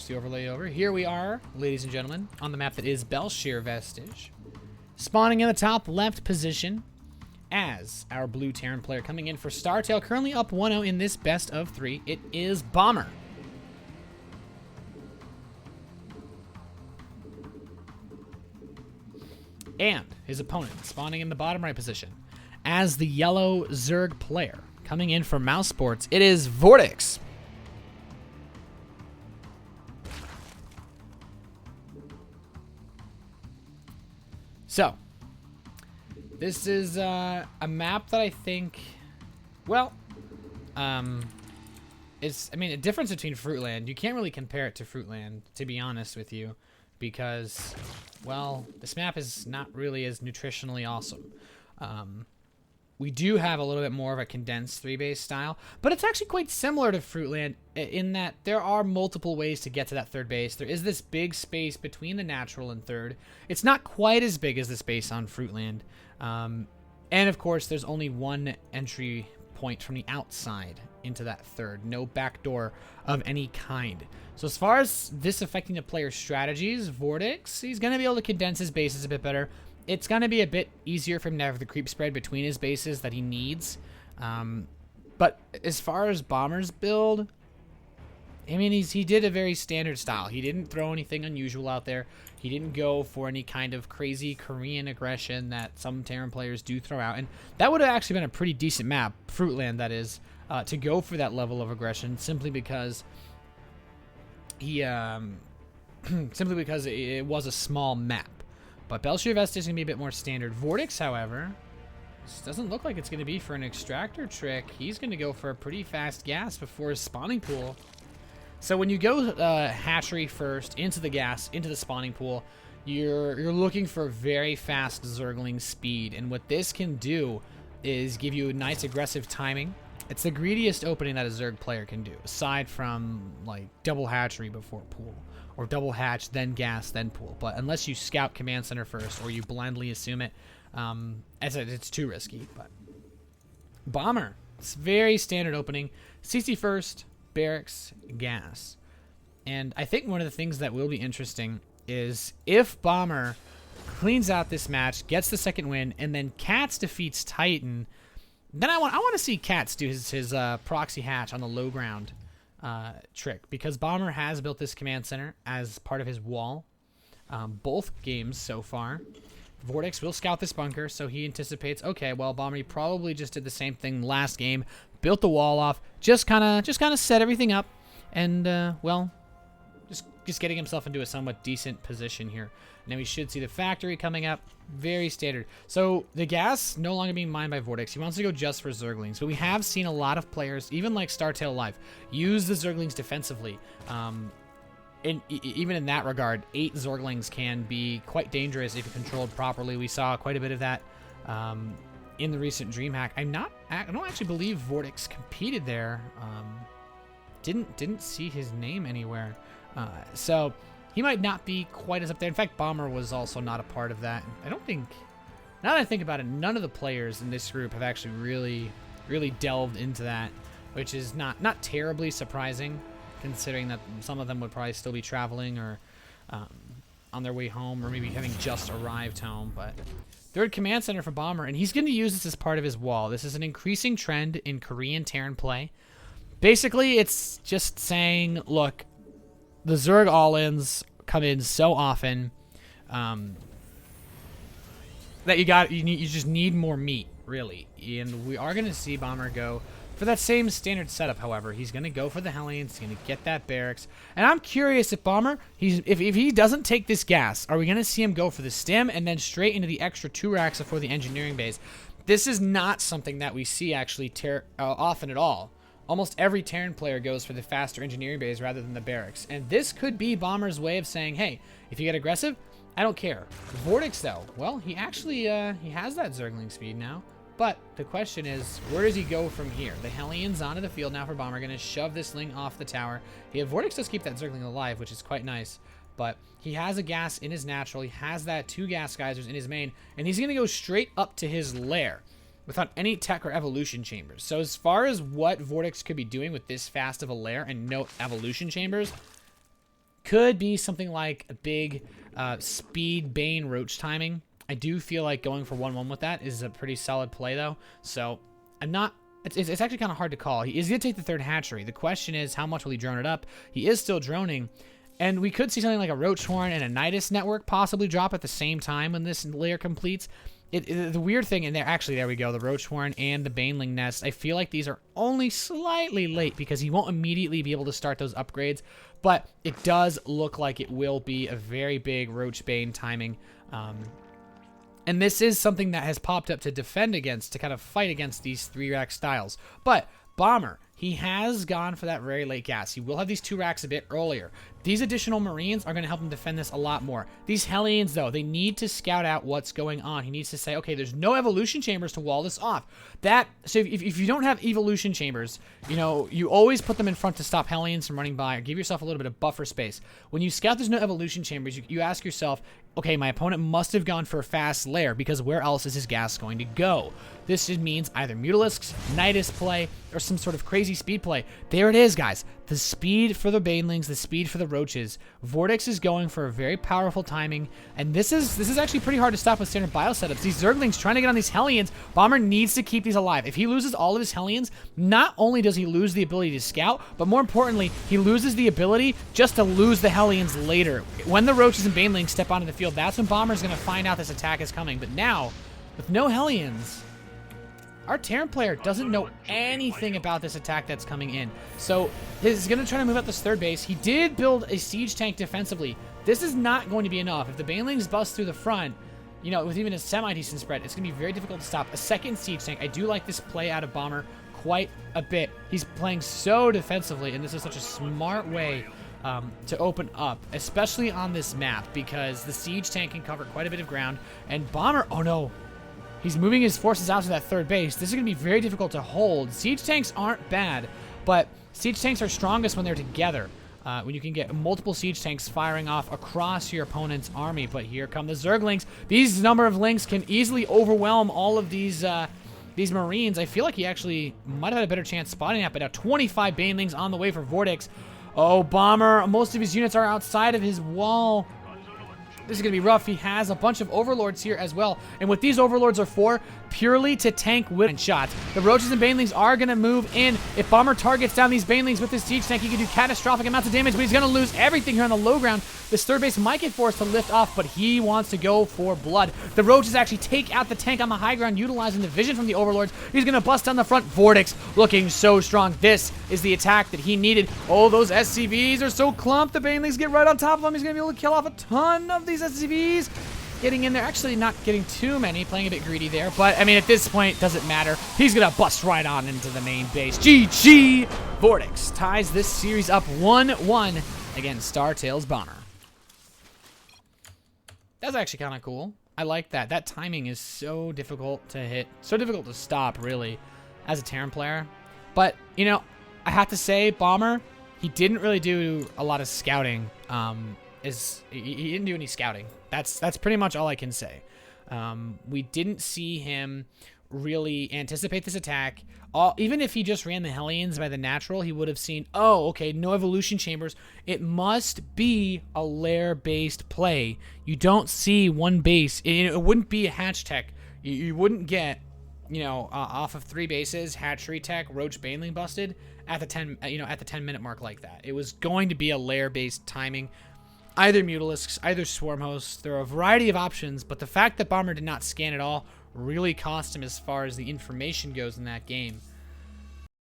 the overlay over. Here we are, ladies and gentlemen, on the map that is Bel'shir Vestige. Spawning in the top left position as our blue Terran player coming in for Startail, currently up 1-0 in this best of 3. It is Bomber. And his opponent spawning in the bottom right position as the yellow Zerg player coming in for Mouse Sports. It is VortiX. So, this is a map that I think, well, it's, I mean, a difference between Fruitland. You can't really compare it to Fruitland, to be honest with you, because, well, this map is not really as nutritionally awesome. We do have a little bit more of a condensed 3-base style, but it's actually quite similar to Fruitland in that there are multiple ways to get to that third base. There is this big space between the natural and third. It's not quite as big as the space on Fruitland. And of course, there's only one entry point from the outside into that third. No backdoor of any kind. So as far as this affecting the player's strategies, VortiX, he's going to be able to condense his bases a bit better. It's going to be a bit easier for him to have the creep spread between his bases that he needs. But as far as Bomber's build, I mean, he did a very standard style. He didn't throw anything unusual out there. He didn't go for any kind of crazy Korean aggression that some Terran players do throw out. And that would have actually been a pretty decent map, Fruitland that is, to go for that level of aggression simply because he, simply because it was a small map. But Bel'shir Vestige is going to be a bit more standard. VortiX, however, this doesn't look like it's going to be for an extractor trick. He's going to go for a pretty fast gas before his spawning pool. So when you go hatchery first, into the gas, into the spawning pool, you're looking for very fast Zergling speed. And what this can do is give you a nice aggressive timing. It's the greediest opening that a Zerg player can do, aside from like double hatchery before pool. Or double hatch, then gas, then pool. But unless you scout command center first, or you blindly assume it, it's too risky. But Bomber, it's very standard opening. CC first, barracks, gas. And I think one of the things that will be interesting is if Bomber cleans out this match, gets the second win, and then Cats defeats Titan, then I want to see Cats do his proxy hatch on the low ground trick, because Bomber has built this command center as part of his wall both games so far. VortiX will scout this bunker, so he anticipates, okay, well, Bomber, you probably just did the same thing last game, built the wall off, just kind of set everything up, and well, just getting himself into a somewhat decent position here. And then we should see the factory coming up. Very standard. So the gas no longer being mined by VortiX. He wants to go just for Zerglings. But we have seen a lot of players, even like Startail Live, use the Zerglings defensively. Even in that regard, 8 Zerglings can be quite dangerous if controlled properly. We saw quite a bit of that in the recent DreamHack. I don't actually believe VortiX competed there. Didn't see his name anywhere. So he might not be quite as up there. In fact, Bomber was also not a part of that. I don't think, now that I think about it, none of the players in this group have actually really delved into that, which is not terribly surprising, considering that some of them would probably still be traveling or on their way home, or maybe having just arrived home. But third command center for Bomber, and he's going to use this as part of his wall. This is an increasing trend in Korean Terran play. Basically, it's just saying, look, the Zerg all-ins come in so often that you just need more meat, really. And we are going to see Bomber go for that same standard setup. However, he's going to go for the Hellions. He's going to get that barracks. And I'm curious if Bomber, if he doesn't take this gas, are we going to see him go for the stim and then straight into the extra 2 racks before the engineering base? This is not something that we see actually often at all. Almost every Terran player goes for the faster engineering bays rather than the barracks. And this could be Bomber's way of saying, hey, if you get aggressive, I don't care. VortiX, though, well, he actually he has that Zergling speed now. But the question is, where does he go from here? The Hellions onto the field now for Bomber. Going to shove this Ling off the tower. VortiX does keep that Zergling alive, which is quite nice. But he has a gas in his natural. He has that 2 gas geysers in his main. And he's going to go straight up to his lair without any tech or evolution chambers. So as far as what VortiX could be doing with this fast of a lair and no evolution chambers, could be something like a big speed Bane Roach timing. I do feel like going for 1-1 with that is a pretty solid play, though. So I'm not... It's actually kind of hard to call. He is going to take the third hatchery. The question is, how much will he drone it up? He is still droning. And we could see something like a Roach Horn and a Nidus network possibly drop at the same time when this layer completes. The weird thing, and there we go, the Roach Horn and the Baneling Nest. I feel like these are only slightly late because he won't immediately be able to start those upgrades. But it does look like it will be a very big Roach Bane timing. And this is something that has popped up to defend against, to kind of fight against these 3-rack styles. But Bomber, he has gone for that very late gas. He will have these 2 racks a bit earlier. These additional Marines are going to help him defend this a lot more. These Hellions, though, they need to scout out what's going on. He needs to say, okay, there's no evolution chambers to wall this off. So if you don't have evolution chambers, you know, you always put them in front to stop Hellions from running by or give yourself a little bit of buffer space. When you scout there's no evolution chambers, you ask yourself, okay, my opponent must have gone for a fast lair because where else is his gas going to go? This just means either Mutalisks, Nidus play, or some sort of crazy speed play. There it is, guys. The speed for the Banelings, the speed for the Roaches. VortiX is going for a very powerful timing, and this is actually pretty hard to stop with standard bio setups. These Zerglings trying to get on these Hellions. Bomber needs to keep these alive. If he loses all of his Hellions, not only does he lose the ability to scout, but more importantly, he loses the ability just to lose the Hellions later. When the Roaches and Banelings step onto the field, that's when Bomber's going to find out this attack is coming. But now, with no Hellions, our Terran player doesn't know anything about this attack that's coming in. So he's going to try to move out this third base. He did build a siege tank defensively. This is not going to be enough. If the Banelings bust through the front, you know, with even a semi-decent spread, it's going to be very difficult to stop. A second siege tank. I do like this play out of Bomber quite a bit. He's playing so defensively, and this is such a smart way to open up, especially on this map, because the siege tank can cover quite a bit of ground. And Bomber, oh no, he's moving his forces out to that third base. This is going to be very difficult to hold. Siege tanks aren't bad, but siege tanks are strongest when they're together. When you can get multiple siege tanks firing off across your opponent's army. But here come the Zerglings. These number of links can easily overwhelm all of these Marines. I feel like he actually might have had a better chance spotting that, but now 25 Banelings on the way for VortiX. Oh, Bomber, most of his units are outside of his wall. This is going to be rough. He has a bunch of Overlords here as well. And what these Overlords are for, purely to tank with shots. The Roaches and Banelings are going to move in. If Bomber targets down these Banelings with his siege tank, he can do catastrophic amounts of damage, but he's going to lose everything here on the low ground. This third base might get forced to lift off, but he wants to go for blood. The Roaches actually take out the tank on the high ground, utilizing the vision from the Overlords. He's going to bust down the front. VortiX looking so strong. This is the attack that he needed. Oh, those SCVs are so clumped. The Banelings get right on top of him. He's going to be able to kill off a ton of these SCVs. Getting in there, actually not getting too many, playing a bit greedy there, but I mean at this point, doesn't matter. He's gonna bust right on into the main base. GG! VortiX ties this series up 1-1 against StarTales Bomber. That's actually kind of cool. I like that. That timing is so difficult to hit, so difficult to stop, really, as a Terran player. But, you know, I have to say, Bomber, he didn't really do a lot of scouting. He didn't do any scouting. That's pretty much all I can say. We didn't see him really anticipate this attack. Even if he just ran the Hellions by the natural, he would have seen, oh, okay, no evolution chambers. It must be a lair-based play. You don't see one base. It wouldn't be a hatch tech. You wouldn't get, you know, off of 3 bases, hatchery tech, Roach Baneling busted at the 10-minute mark like that. It was going to be a lair-based timing. Either Mutalisks, either Swarm Hosts. There are a variety of options, but the fact that Bomber did not scan at all really cost him as far as the information goes in that game.